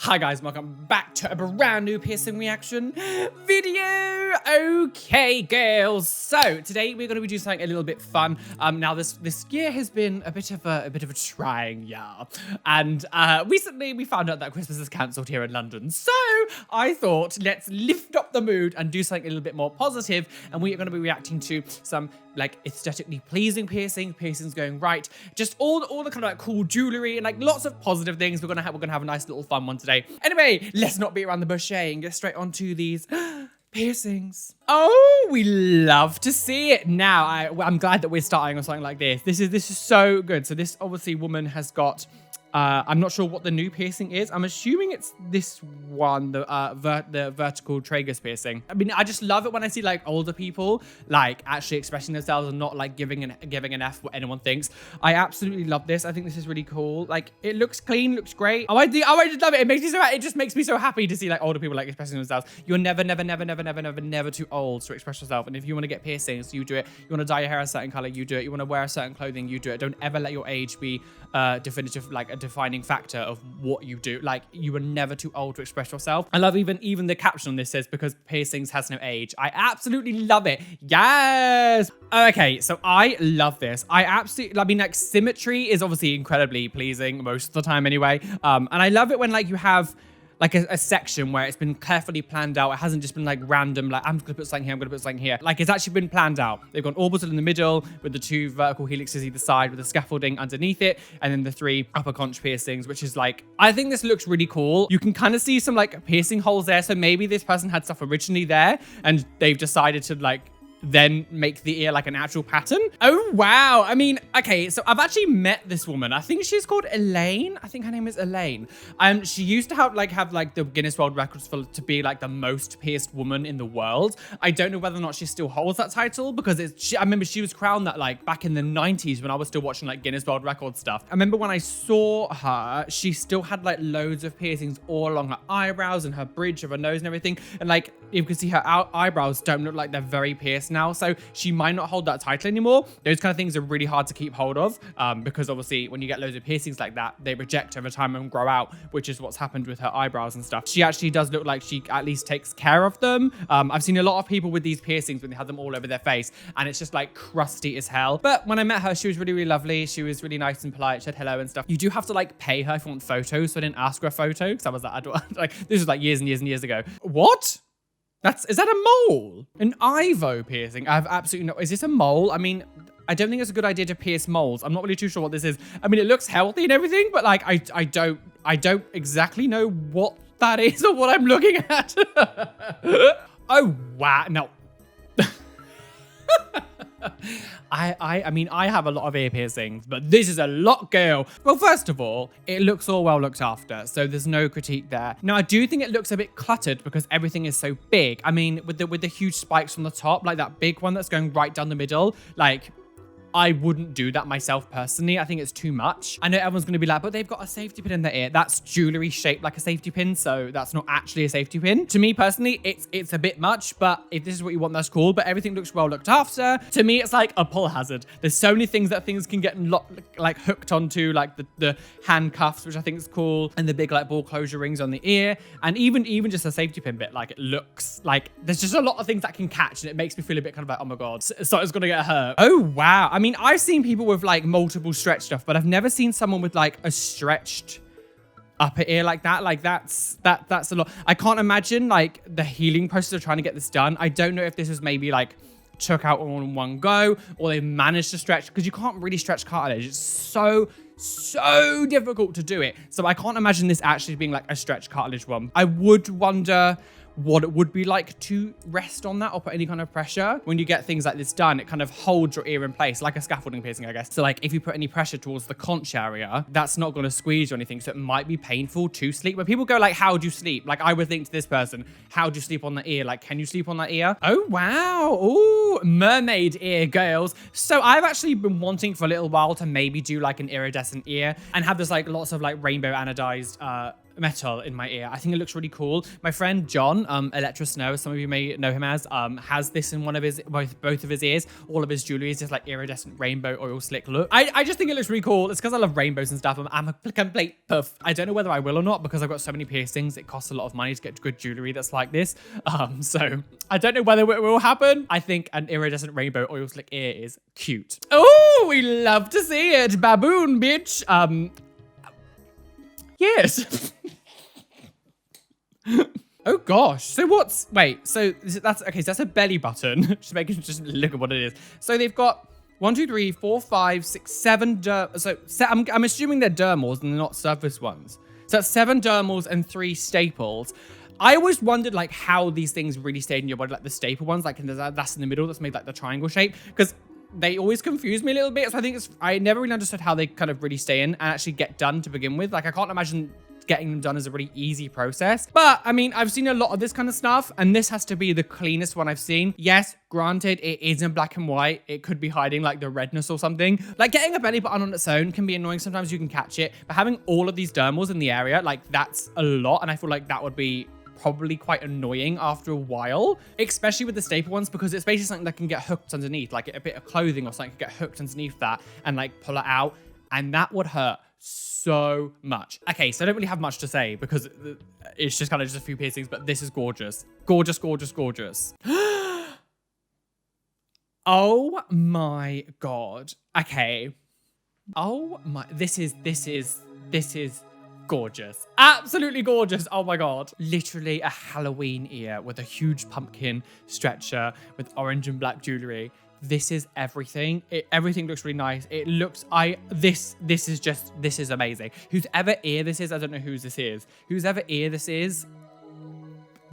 Hi guys, welcome back to a brand new piercing reaction video. Okay, girls. So today we're going to be doing something a little bit fun. Now this year has been a bit of a trying year, and recently we found out that Christmas is cancelled here in London. So I thought let's lift up the mood and do something a little bit more positive. And we are going to be reacting to some like aesthetically pleasing piercings going right, just all the kind of like cool jewelry and like lots of positive things. We're gonna have a nice little fun one today. Anyway, let's not beat around the bush and get straight onto these piercings. Oh, we love to see it. Now I'm glad that we're starting on something like this. This is so good. So this obviously woman has got I'm not sure what the new piercing is. I'm assuming it's this one, the vertical tragus piercing. I mean, I just love it when I see like older people like actually expressing themselves and not like giving an F what anyone thinks. I absolutely love this. I think this is really cool. Like it looks clean, looks great. I just love it. It just makes me so happy to see like older people like expressing themselves. You're never too old to express yourself. And if you want to get piercings, you do it. You want to dye your hair a certain color, you do it. You want to wear a certain clothing, you do it. Don't ever let your age be definitive, like a defining factor of what you do. Like you are never too old to express yourself. I love even the caption on this says because piercings has no age. I absolutely love it. Yes. Okay, so I love this. I mean like symmetry is obviously incredibly pleasing most of the time anyway. And I love it when like you have like a section where it's been carefully planned out. It hasn't just been like random, like I'm gonna put something here, I'm gonna put something here. Like it's actually been planned out. They've got orbital in the middle with the 2 vertical helixes either side with the scaffolding underneath it, and then the 3 upper conch piercings, which is like, I think this looks really cool. You can kind of see some like piercing holes there. So maybe this person had stuff originally there and they've decided to like then make the ear like an actual pattern. Oh, wow. I mean, okay, so I've actually met this woman. I think she's called Elaine. I think her name is Elaine. She used to have the Guinness World Records to be like the most pierced woman in the world. I don't know whether or not she still holds that title because I remember she was crowned that like back in the 90s when I was still watching like Guinness World Records stuff. I remember when I saw her, she still had like loads of piercings all along her eyebrows and her bridge of her nose and everything. And like you can see her eyebrows don't look like they're very pierced now, so she might not hold that title anymore. Those kind of things are really hard to keep hold of because obviously when you get loads of piercings like that, they reject over time and grow out, which is what's happened with her eyebrows and stuff. She actually does look like she at least takes care of them. I've seen a lot of people with these piercings when they have them all over their face and it's just like crusty as hell. But when I met her, she was really lovely. She was really nice and polite, said hello and stuff. You do have to like pay her if you want photos, so I didn't ask her a photo because I was like, this was like years and years ago. What? Is that a mole? An Ivo piercing? I have absolutely no, is this a mole? I mean, I don't think it's a good idea to pierce moles. I'm not really too sure what this is. I mean, it looks healthy and everything, but like, I don't exactly know what that is or what I'm looking at. Oh, wow. No. I mean, I have a lot of ear piercings, but this is a lot, girl. Well, first of all, it looks all well looked after, so there's no critique there. Now, I do think it looks a bit cluttered because everything is so big. I mean, with the huge spikes on the top, like that big one that's going right down the middle, like, I wouldn't do that myself personally. I think it's too much. I know everyone's going to be like, but they've got a safety pin in their ear. That's jewelry shaped like a safety pin, so that's not actually a safety pin. To me personally, it's a bit much, but if this is what you want, that's cool. But everything looks well looked after. To me, it's like a pull hazard. There's so many things that things can get like hooked onto, like the handcuffs, which I think is cool, and the big like ball closure rings on the ear, and even just a safety pin bit. Like it looks like there's just a lot of things that can catch, and it makes me feel a bit kind of like, oh my god, something's gonna get hurt. Oh wow. I mean, I've seen people with like multiple stretch stuff, but I've never seen someone with like a stretched upper ear like that. Like that's a lot. I can't imagine like the healing process of trying to get this done. I don't know if this was maybe like took out all in one go or they managed to stretch, because you can't really stretch cartilage. It's so difficult to do it. So I can't imagine this actually being like a stretch cartilage one. I would wonder what it would be like to rest on that or put any kind of pressure. When you get things like this done, it kind of holds your ear in place, like a scaffolding piercing, I guess. So like if you put any pressure towards the conch area, that's not going to squeeze or anything, so it might be painful to sleep. When people go like, how do you sleep? Like I would think to this person, how do you sleep on the ear? Like, can you sleep on that ear? Oh, wow. Ooh, mermaid ear, girls. So I've actually been wanting for a little while to maybe do like an iridescent ear and have this like lots of like rainbow anodized metal in my ear. I think it looks really cool. My friend John, Electra Snow, as some of you may know him as, has this in one of his, both of his ears. All of his jewelry is just like iridescent rainbow oil slick look. I just think it looks really cool. It's because I love rainbows and stuff. I'm a complete puff. I don't know whether I will or not because I've got so many piercings. It costs a lot of money to get good jewelry that's like this. So I don't know whether it will happen. I think an iridescent rainbow oil slick ear is cute. Oh, we love to see it. Baboon, bitch. Yes. Oh gosh. So that's okay. So that's a belly button. just look at what it is. So they've got 1, 2, 3, 4, 5, 6, 7. I'm assuming they're dermals and they're not surface ones. So that's 7 dermals and 3 staples. I always wondered like how these things really stayed in your body, like the staple ones, like that's in the middle, that's made like the triangle shape, because they always confuse me a little bit. So I think I never really understood how they kind of really stay in and actually get done to begin with. Like I can't imagine getting them done is a really easy process. But I mean, I've seen a lot of this kind of stuff and this has to be the cleanest one I've seen. Yes, granted, it is in black and white. It could be hiding like the redness or something. Like getting a belly button on its own can be annoying. Sometimes you can catch it, but having all of these dermals in the area, like that's a lot. And I feel like that would be probably quite annoying after a while, especially with the staple ones, because it's basically something that can get hooked underneath, like a bit of clothing or something can get hooked underneath that and like pull it out. And that would hurt so much. Okay, so I don't really have much to say because it's just kind of just a few piercings, but this is gorgeous. Gorgeous, gorgeous, gorgeous. Oh my God. Okay. Oh my, this is gorgeous. Absolutely gorgeous. Oh my God. Literally a Halloween ear with a huge pumpkin stretcher with orange and black jewelry. This is everything. Everything looks really nice. It looks, this is amazing. Whoever ear this is, I don't know whose this is. Whoever ear this is,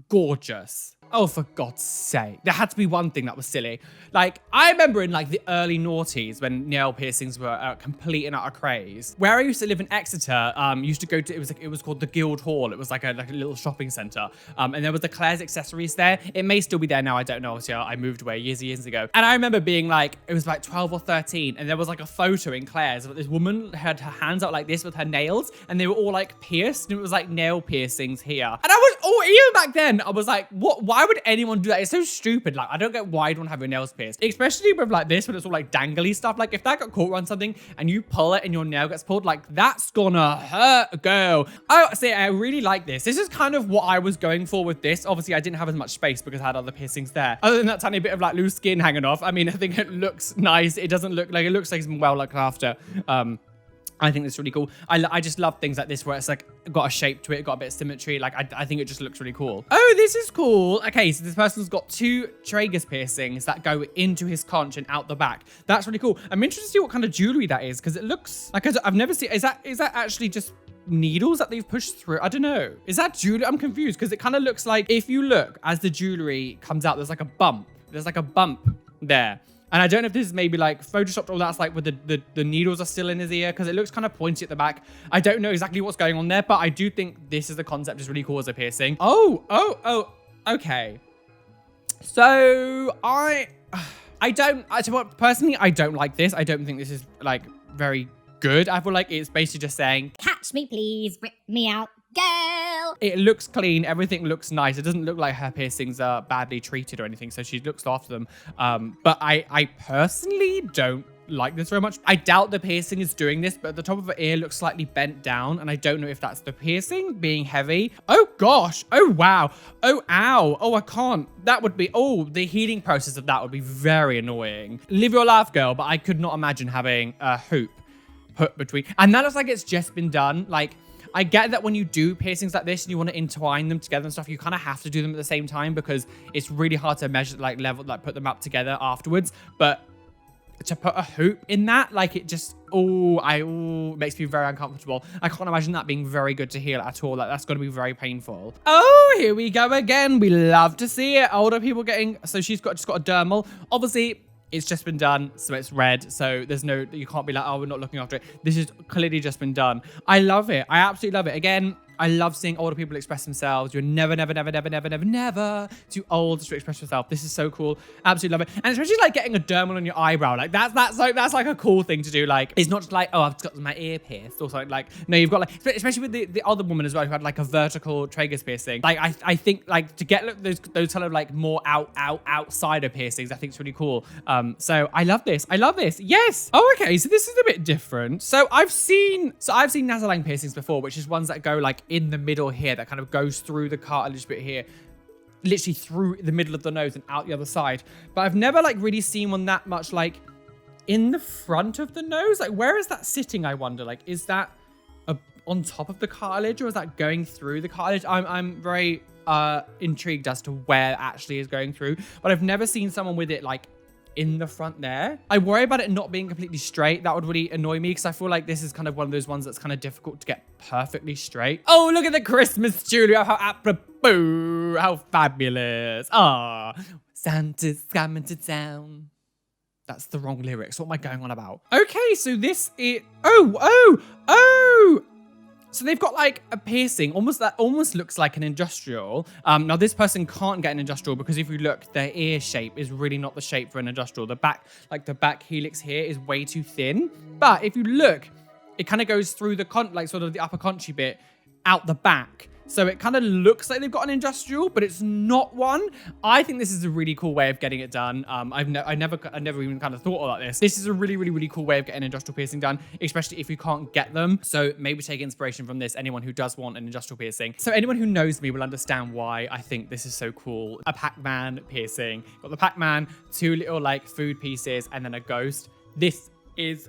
gorgeous. Oh, for God's sake. There had to be one thing that was silly. Like, I remember in like the early noughties when nail piercings were complete and utter craze. Where I used to live in Exeter, used to go to, it was called the Guild Hall. It was like a little shopping center. And there was the Claire's accessories there. It may still be there now. I don't know. Obviously, I moved away years ago. And I remember being like, it was like 12 or 13. And there was like a photo in Claire's of this woman had her hands out like this with her nails. And they were all like pierced. And it was like nail piercings here. And I was, even back then, I was like, what? Why would anyone do that? It's so stupid. Like, I don't get why you don't have your nails pierced, especially with like this, when it's all like dangly stuff. Like if that got caught on something and you pull it and your nail gets pulled, like that's gonna hurt, girl. I say I really like this. This is kind of what I was going for with this. Obviously, I didn't have as much space because I had other piercings there. Other than that tiny bit of like loose skin hanging off. I mean, I think it looks nice. It doesn't look like, it looks like it's been well looked after. I think that's really cool. I just love things like this where it's like got a shape to it, got a bit of symmetry. Like I think it just looks really cool. Oh, this is cool. Okay, so this person's got 2 tragus piercings that go into his conch and out the back. That's really cool. I'm interested to see what kind of jewelry that is because it looks like I've never seen. Is that actually just needles that they've pushed through? I don't know. Is that jewelry? I'm confused because it kind of looks like if you look as the jewelry comes out, there's like a bump. There's like a bump there. And I don't know if this is maybe like photoshopped or that's like with the needles are still in his ear because it looks kind of pointy at the back. I don't know exactly what's going on there, but I do think this is the concept is really cool as a piercing. Oh, okay. So personally, I don't like this. I don't think this is like very good. I feel like it's basically just saying, catch me please, rip me out, girl. It looks clean. Everything looks nice. It doesn't look like her piercings are badly treated or anything. So she looks after them. But I personally don't like this very much. I doubt the piercing is doing this, but the top of her ear looks slightly bent down. And I don't know if that's the piercing being heavy. Oh gosh. Oh wow. Oh ow. Oh, I can't. That would be, the healing process of that would be very annoying. Live your life, girl. But I could not imagine having a hoop put between. And that looks like it's just been done. Like, I get that when you do piercings like this and you want to entwine them together and stuff, you kind of have to do them at the same time because it's really hard to measure, like put them up together afterwards. But to put a hoop in that, like it just, makes me very uncomfortable. I can't imagine that being very good to heal at all. Like that's going to be very painful. Oh, here we go again. We love to see it. Older people getting, so she's just got a dermal. Obviously, it's just been done, so it's red. So there's no, you can't be like, oh, we're not looking after it. This has clearly just been done. I love it. I absolutely love it. Again, I love seeing older people express themselves. You're never too old to express yourself. This is so cool. Absolutely love it. And especially like getting a dermal on your eyebrow. Like that's like a cool thing to do. Like it's not just like, oh, I've got my ear pierced or something. Like, no, you've got like, especially with the other woman as well who had like a vertical tragus piercing. Like I think like to get those kind of like more outsider piercings, I think it's really cool. So I love this. I love this. Yes. Oh, okay. So this is a bit different. So I've seen nasolang piercings before, which is ones that go like in the middle here, that kind of goes through the cartilage bit here, literally through the middle of the nose and out the other side. But I've never like really seen one that much like in the front of the nose. Like, where is that sitting, I wonder? Like, is that on top of the cartilage, or is that going through the cartilage? I'm very intrigued as to where it actually is going through, but I've never seen someone with it like in the front there. I worry about it not being completely straight. That would really annoy me because I feel like this is kind of one of those ones that's kind of difficult to get perfectly straight. Oh, look at the Christmas jewelry. How apropos. How fabulous. Ah, Santa's coming to town. That's the wrong lyrics. What am I going on about? Okay, so this is... Oh! So they've got like a piercing, that almost looks like an industrial. Now this person can't get an industrial because if you look, their ear shape is really not the shape for an industrial. The back helix here is way too thin. But if you look, it kind of goes through the sort of the upper conchy bit out the back. So it kind of looks like they've got an industrial, but it's not one. I think this is a really cool way of getting it done. I never even kind of thought about this. This is a really cool way of getting industrial piercing done, especially if you can't get them. So maybe take inspiration from this, anyone who does want an industrial piercing. So anyone who knows me will understand why I think this is so cool. A Pac-Man piercing. Got the Pac-Man, 2 little like food pieces, and then a ghost. This is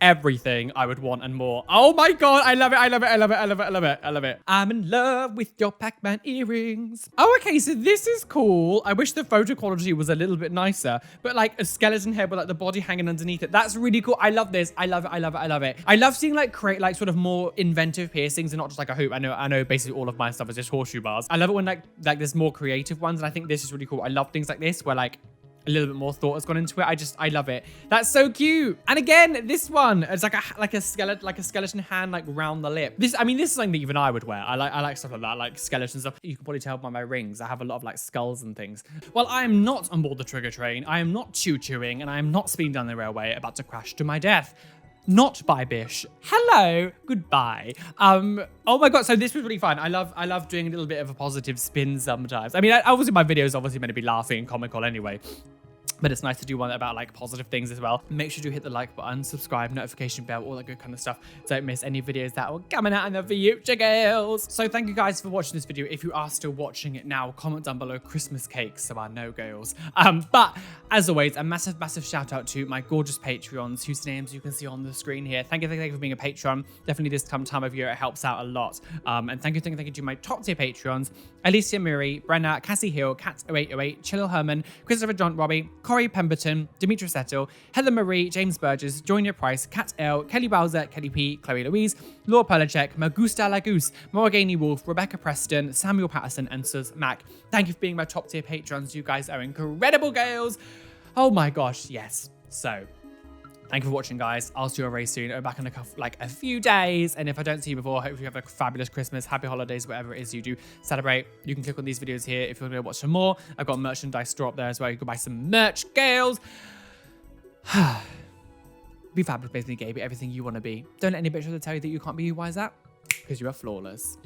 everything I would want and more. Oh my god, I love it. I'm in love with your Pac-Man earrings. Oh, okay, so this is cool. I wish the photo quality was a little bit nicer, but like a skeleton head with like the body hanging underneath it. That's really cool. I love this. I love it. I love seeing like create like sort of more inventive piercings and not just like a hoop. I know basically all of my stuff is just horseshoe bars. I love it when like there's more creative ones, and I think this is really cool. I love things like this where like a little bit more thought has gone into it. I love it. That's so cute. And again, this one, it's like a skeleton hand like round the lip. This is something that even I would wear. I like stuff like that, like skeleton stuff. You can probably tell by my rings. I have a lot of like skulls and things. Well, I am not on board the trigger train. I am not choo-chooing, and I am not speeding down the railway about to crash to my death. Not by Bish. Hello, goodbye. Oh my god, so this was really fun. I love doing a little bit of a positive spin sometimes. I mean, obviously my video is obviously meant to be laughing and comical anyway, but it's nice to do one about like positive things as well. Make sure to hit the like button, subscribe, notification bell, all that good kind of stuff. Don't miss any videos that are coming out in the future, girls. So thank you guys for watching this video. If you are still watching it now, comment down below Christmas cake so I know, girls. But as always, a massive shout out to my gorgeous Patreons whose names you can see on the screen here. Thank you for being a Patreon. Definitely this time of year, it helps out a lot. And thank you to my top tier Patreons: Alicia Murray, Brenna, Cassie Hill, Cat0808, Chillil Herman, Christopher John Robbie, Corey Pemberton, Demetra Settle, Heather Marie, James Burgess, Joynia Price, Kat L, Kelly Bowser, Kelly P, Chloe Louise, Laura Perlachek, Magusta Lagoose, Morgany Wolf, Rebecca Preston, Samuel Patterson, and Sus Mac. Thank you for being my top tier patrons. You guys are incredible, girls. Oh my gosh, yes. So thank you for watching, guys. I'll see you very soon. I'm back in a few days. And if I don't see you before, hopefully you have a fabulous Christmas, happy holidays, whatever it is you do celebrate. You can click on these videos here if you want to watch some more. I've got a merchandise store up there as well. You can buy some merch, girls. Be fabulous, basically, gay. Be everything you want to be. Don't let any bitch tell you that you can't be who. Why is that? Because you are flawless.